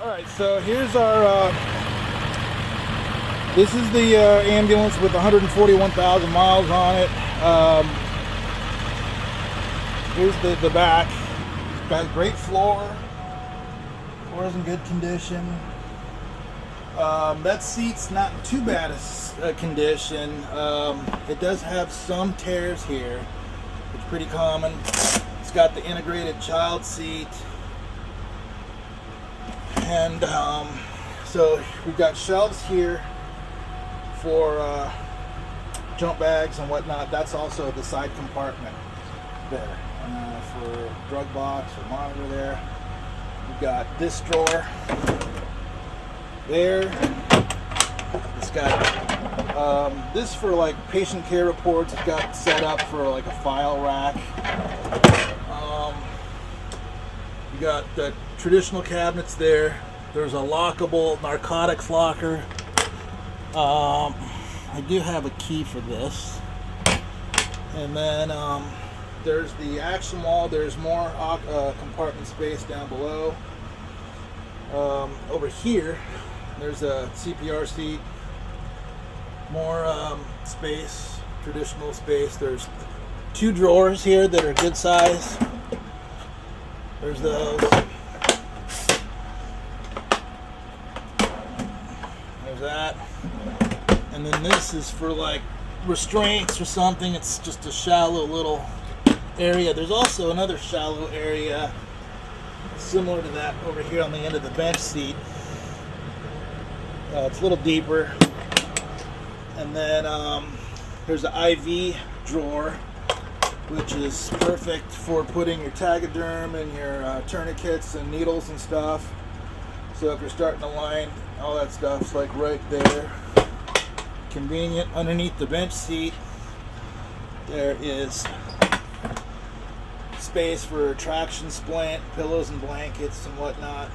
Alright, so here's our, this is the ambulance with 141,000 miles on it. Here's the back. It's got a great floor. Floor's in good condition. That seat's not in too bad a condition. It does have some tears here. It's pretty common. It's got the integrated child seat. And so we've got shelves here for jump bags and whatnot. That's also the side compartment there for drug box or monitor there. We've got this drawer there. It's got this for like patient care reports. It's got set up for like a file rack. You got the traditional cabinets there. There's a lockable narcotics locker. I do have a key for this. And then there's the action wall. There's more compartment space down below. Over here, there's a CPR seat. More space, traditional space. There's two drawers here that are good size. There's those. There's that. And then this is for like restraints or something. It's just a shallow little area. There's also another shallow area similar to that over here on the end of the bench seat. It's a little deeper. And then there's an IV drawer, which is perfect for putting your Tegaderm and your tourniquets and needles and stuff. So if you're starting a line, all that stuff's like right there. Convenient. Underneath the bench seat, there is space for traction splint, pillows and blankets and whatnot.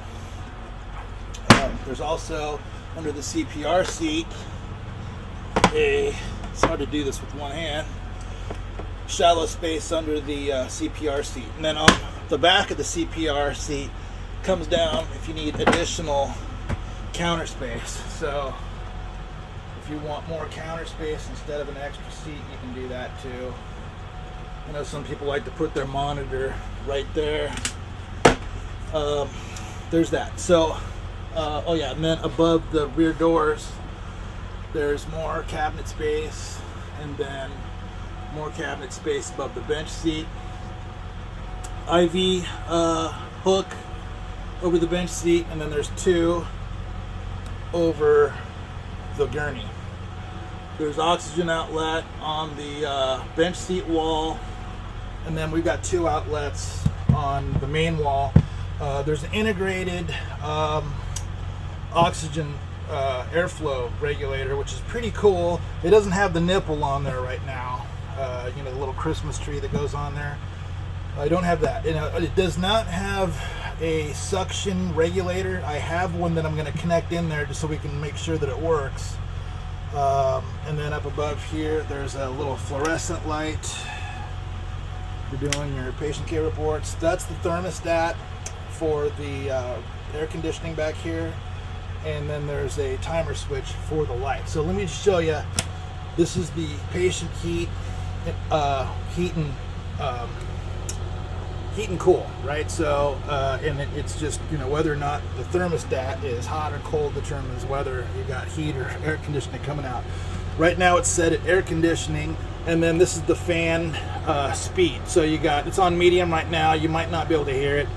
There's also under the CPR seat it's hard to do this with one hand, shallow space under the CPR seat. And then on the back of the CPR seat comes down if you need additional counter space. So if you want more counter space instead of an extra seat, you can do that too. I know some people like to put their monitor right there. There's that. So oh yeah, and then above the rear doors there's more cabinet space, and then more cabinet space above the bench seat. IV hook over the bench seat, and then there's two over the gurney. There's oxygen outlet on the bench seat wall, and then we've got two outlets on the main wall. There's an integrated oxygen airflow regulator, which is pretty cool. It doesn't have the nipple on there right now. You know, the little Christmas tree that goes on there. I don't have that. It does not have a suction regulator. I have one that I'm going to connect in there just so we can make sure that it works. And then up above here, there's a little fluorescent light. You're doing your patient care reports. That's the thermostat for the air conditioning back here. And then there's a timer switch for the light. So let me show you. This is the patient heat and cool, right? So and it's just, you know, whether or not the thermostat is hot or cold determines whether you got heat or air conditioning coming out. Right now it's set at air conditioning, and then this is the fan speed. So you got, it's on medium right now. You might not be able to hear it.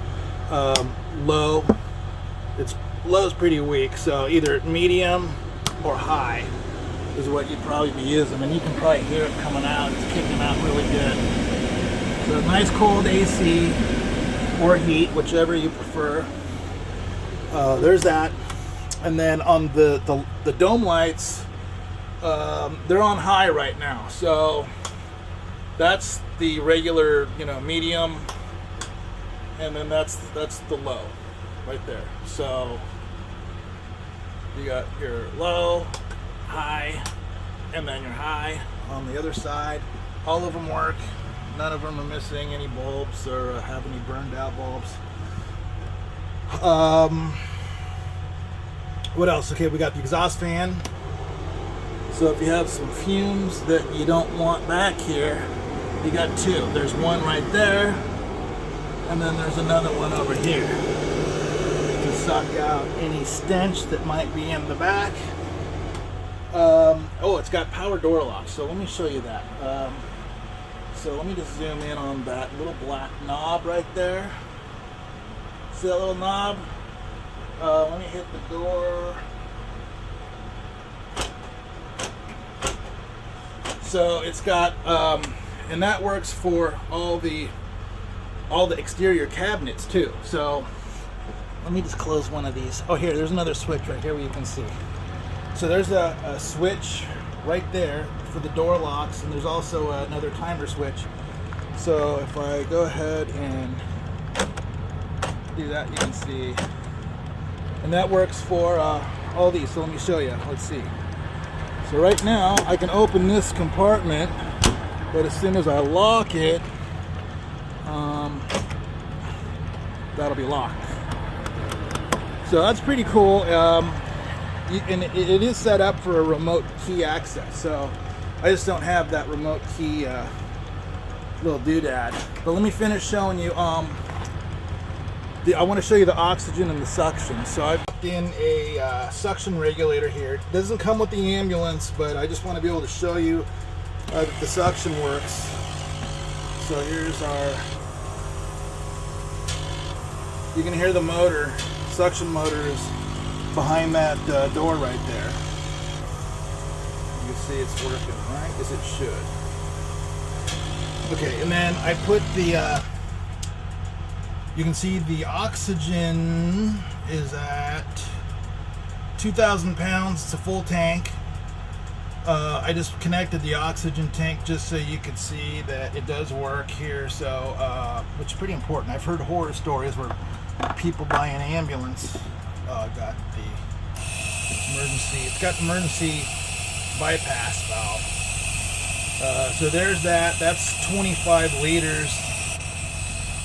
Low. Low is pretty weak, so either medium or high is what you'd probably be using, and you can probably hear it coming out. It's kicking out really good. So nice cold AC or heat, whichever you prefer. There's that. And then on the dome lights, they're on high right now. So that's the regular, you know, medium, and then that's the low right there. So you got your low, high, and then your high on the other side. All of them work. None of them are missing any bulbs or have any burned out bulbs. What else? Okay, we got the exhaust fan. So if you have some fumes that you don't want back here, you got two. There's one right there, and then there's another one over here to suck out any stench that might be in the back. Oh, it's got power door locks, so let me show you that. So let me just zoom in on that little black knob right there. See that little knob? Let me hit the door. So it's got, and that works for all the exterior cabinets too. So let me just close one of these. Oh, here, there's another switch right here where you can see. So there's a switch right there for the door locks, and there's also another timer switch. So if I go ahead and do that, you can see, and that works for all these. So let me show you. Let's see. So right now I can open this compartment, but as soon as I lock it, that'll be locked. So that's pretty cool. And it is set up for a remote key access, so I just don't have that remote key little doodad. But let me finish showing you. I want to show you the oxygen and the suction. So I've put in a suction regulator here. It doesn't come with the ambulance, but I just want to be able to show you that the suction works. So here's our. You can hear the motor, suction motors behind that door right there. You can see it's working, right? As it should. Okay, and then I put the, you can see the oxygen is at 2,000 pounds. It's a full tank. I just connected the oxygen tank just so you could see that it does work here. So, which is pretty important. I've heard horror stories where people buy an ambulance. Got the emergency. It's got the emergency bypass valve. So there's that. That's 25 liters.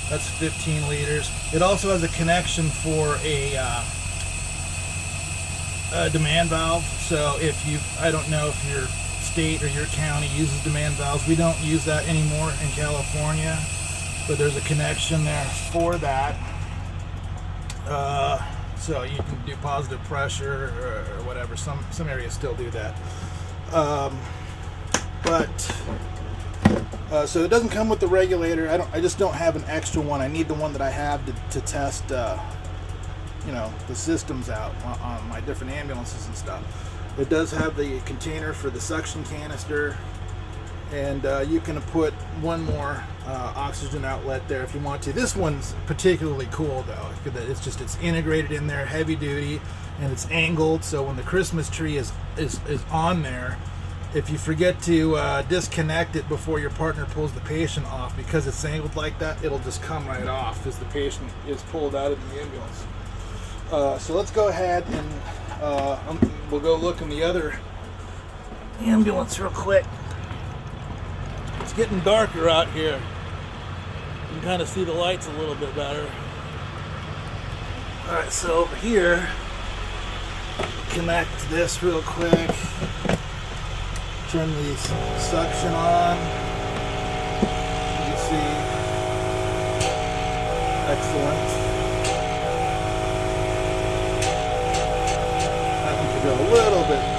That's 15 liters. It also has a connection for a demand valve. So if you, I don't know if your state or your county uses demand valves. We don't use that anymore in California, but there's a connection there for that. So you can do positive pressure or whatever. Some areas still do that. So it doesn't come with the regulator. I just don't have an extra one. I need the one that I have to test, you know, the systems out on my different ambulances and stuff. It does have the container for the suction canister, and you can put one more oxygen outlet there if you want to. This one's particularly cool though. It's integrated in there, heavy duty, and it's angled, so when the Christmas tree is on there, if you forget to disconnect it before your partner pulls the patient off, because it's angled like that, it'll just come right off as the patient is pulled out of the ambulance. So let's go ahead and we'll go look in the other ambulance real quick. It's getting darker out here. You can kind of see the lights a little bit better. Alright, so over here, connect this real quick. Turn the suction on. You can see. Excellent. I want to go a little bit